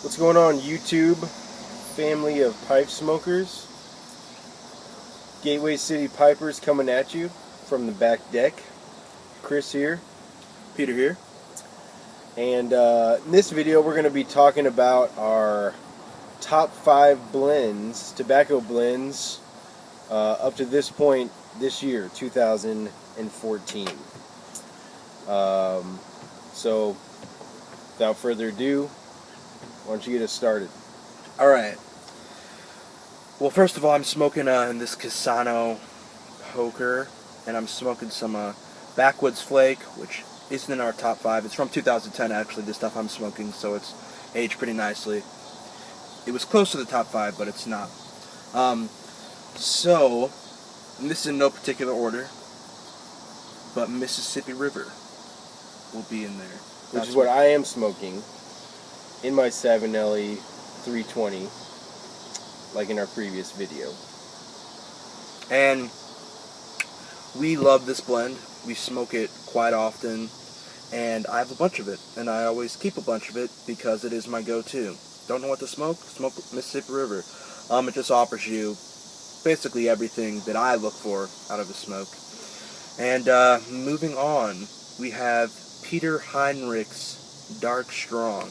What's going on, YouTube family of pipe smokers? Gateway City Pipers coming at you from the back deck. Chris here, Peter here. and in this video we're going to be talking about our top 5 blends, tobacco blends, up to this point this year, 2014. So, without further ado, why don't you get us started? Alright. Well, first of all, I'm smoking this Casano Poker, and I'm smoking some Backwoods Flake, which isn't in our top 5. It's from 2010, actually, the stuff I'm smoking, so it's aged pretty nicely. It was close to the top 5, but it's not. And this is in no particular order, but Mississippi River will be in there. Which is what I am smoking in my Savinelli 320, like in our previous video. And we love this blend. We smoke it quite often, and I have a bunch of it, and I always keep a bunch of it because it is my go-to. Don't know what to smoke? Smoke Mississippi River. It just offers you basically everything that I look for out of a smoke. And moving on, we have Peter Heinrich's Dark Strong.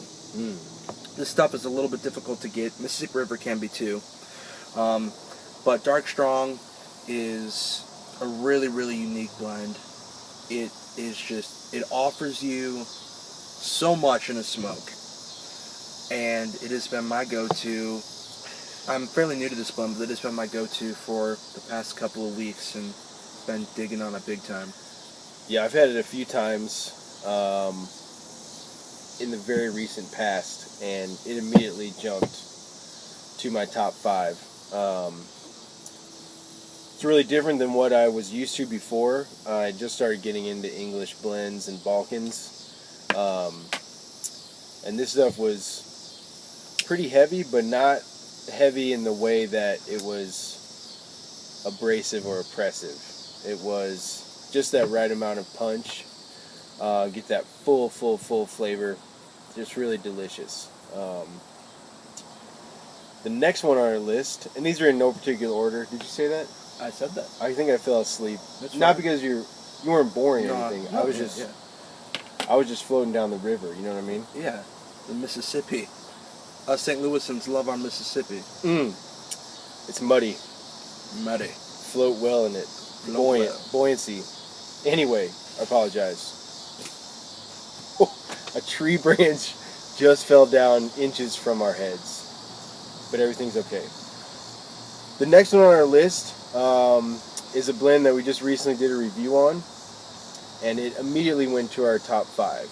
This stuff is a little bit difficult to get. Mississippi River can be too. But Dark Strong is a really, really unique blend. It offers you so much in a smoke. And it has been my go-to. I'm fairly new to this blend, but it has been my go-to for the past couple of weeks and been digging on it big time. Yeah, I've had it a few times in the very recent past, and it immediately jumped to my top 5. It's really different than what I was used to before. I just started getting into English blends and Balkans, and this stuff was pretty heavy, but not heavy in the way that it was abrasive or oppressive. It was just that right amount of punch. Get that full flavor. Just really delicious. The next one on our list, and these are in no particular order. Did you say that? I said that. I think I fell asleep. That's Not fine. because you weren't boring or No, anything. no, I was just floating down the river. You know what I mean? Yeah, the Mississippi. Us St. Louisans love our Mississippi. It's muddy. Muddy. Float well in it. Float well. Buoyancy. Anyway, I apologize. A tree branch just fell down inches from our heads, but everything's okay. The next one on our list is a blend that we just recently did a review on, and it immediately went to our top 5.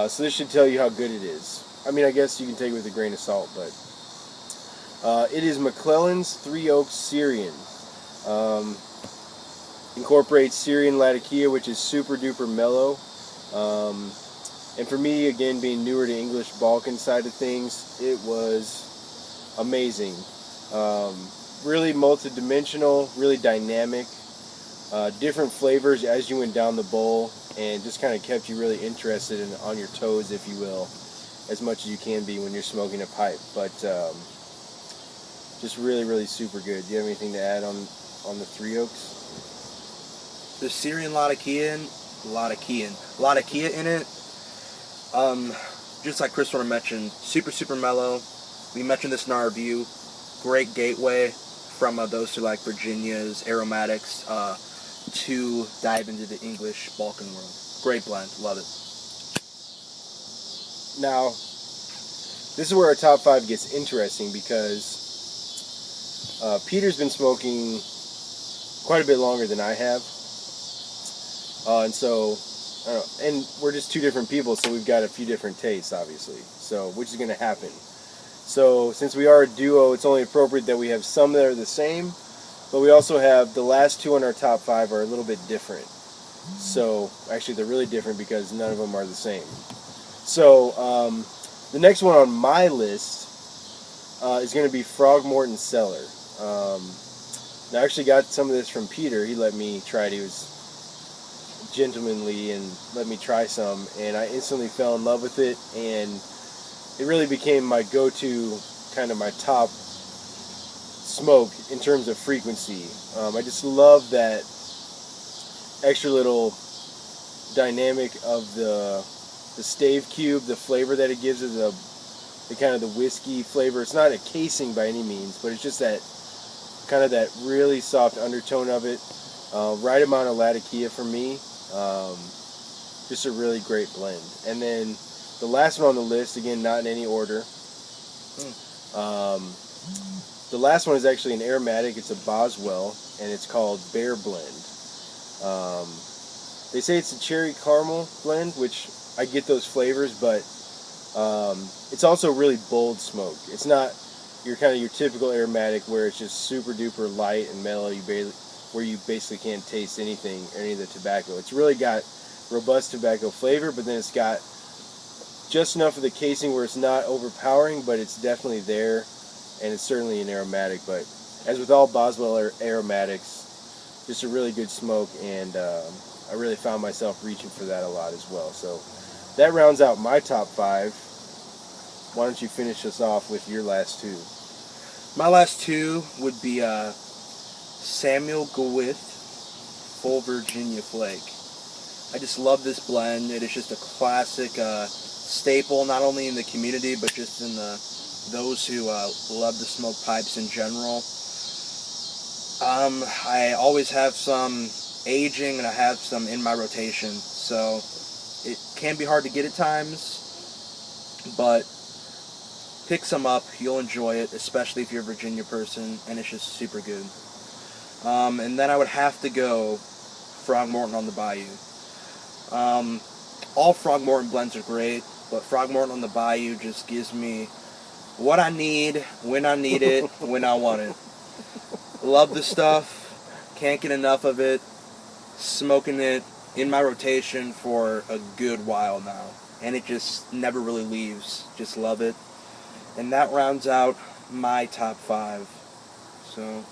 So this should tell you how good it is. I mean, I guess you can take it with a grain of salt, but it is McClellan's Three Oaks Syrian. Incorporates Syrian Latakia, which is super duper mellow. And for me, again, being newer to English Balkan side of things, it was amazing. Really multi-dimensional, really dynamic, different flavors as you went down the bowl, and just kind of kept you really interested and on your toes, if you will, as much as you can be when you're smoking a pipe. But just really, really super good. Do you have anything to add on the Three Oaks? The Syrian Latakia in it. Just like Chris mentioned, super mellow. We mentioned this in our review. Great gateway from those who like Virginia's aromatics to dive into the English Balkan world. Great blend, love it. Now, this is where our top 5 gets interesting because Peter's been smoking quite a bit longer than I have. And so, I don't know, and we're just two different people, so we've got a few different tastes, obviously, so which is going to happen. So since we are a duo, it's only appropriate that we have some that are the same, but we also have the last 2 on our top 5 are a little bit different. So actually they're really different because none of them are the same. So the next one on my list is going to be Frogmorton Cellar. I actually got some of this from Peter. He let me try it. He was gentlemanly and let me try some, and I instantly fell in love with it. And it really became my go-to, kind of my top smoke in terms of frequency. I just love that extra little dynamic of the stave cube, the flavor that it gives it, the kind of the whiskey flavor. It's not a casing by any means, but it's just that kind of that really soft undertone of it. Right amount of Latakia for me. Just a really great blend. And then the last one on the list, again, not in any order. The last one is actually an aromatic. It's a Boswell, and it's called Bear Blend. They say it's a cherry caramel blend, which I get those flavors, but it's also really bold smoke. It's not your kind of your typical aromatic where it's just super duper light and mellow. Where you basically can't taste anything, any of the tobacco. It's really got robust tobacco flavor, but then it's got just enough of the casing where it's not overpowering, but it's definitely there, and it's certainly an aromatic. But as with all Boswell aromatics, just a really good smoke, and I really found myself reaching for that a lot as well. So that rounds out my top 5. Why don't you finish us off with your last 2? My last 2 would be Samuel Gwyth Full Virginia Flake. I just love this blend. It is just a classic staple, not only in the community, but just in those who love to smoke pipes in general. I always have some aging, and I have some in my rotation, so it can be hard to get at times, but pick some up. You'll enjoy it, especially if you're a Virginia person, and it's just super good. And then I would have to go Frogmorton on the Bayou. All Frogmorton blends are great, but Frogmorton on the Bayou just gives me what I need, when I need it, when I want it. Love the stuff, can't get enough of it, smoking it in my rotation for a good while now, and it just never really leaves. Just love it. And that rounds out my top 5. So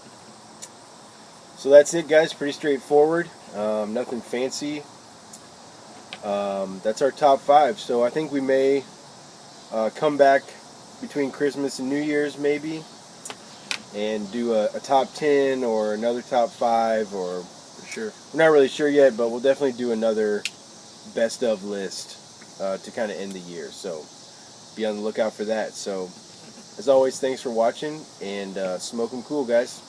that's it, guys. Pretty straightforward. Nothing fancy. That's our top 5. So I think we may come back between Christmas and New Year's, maybe, and do a top 10 or another top 5, or For sure. we're not really sure yet, but we'll definitely do another best of list to kind of end the year. So be on the lookout for that. So as always, thanks for watching, and smoke 'em cool, guys.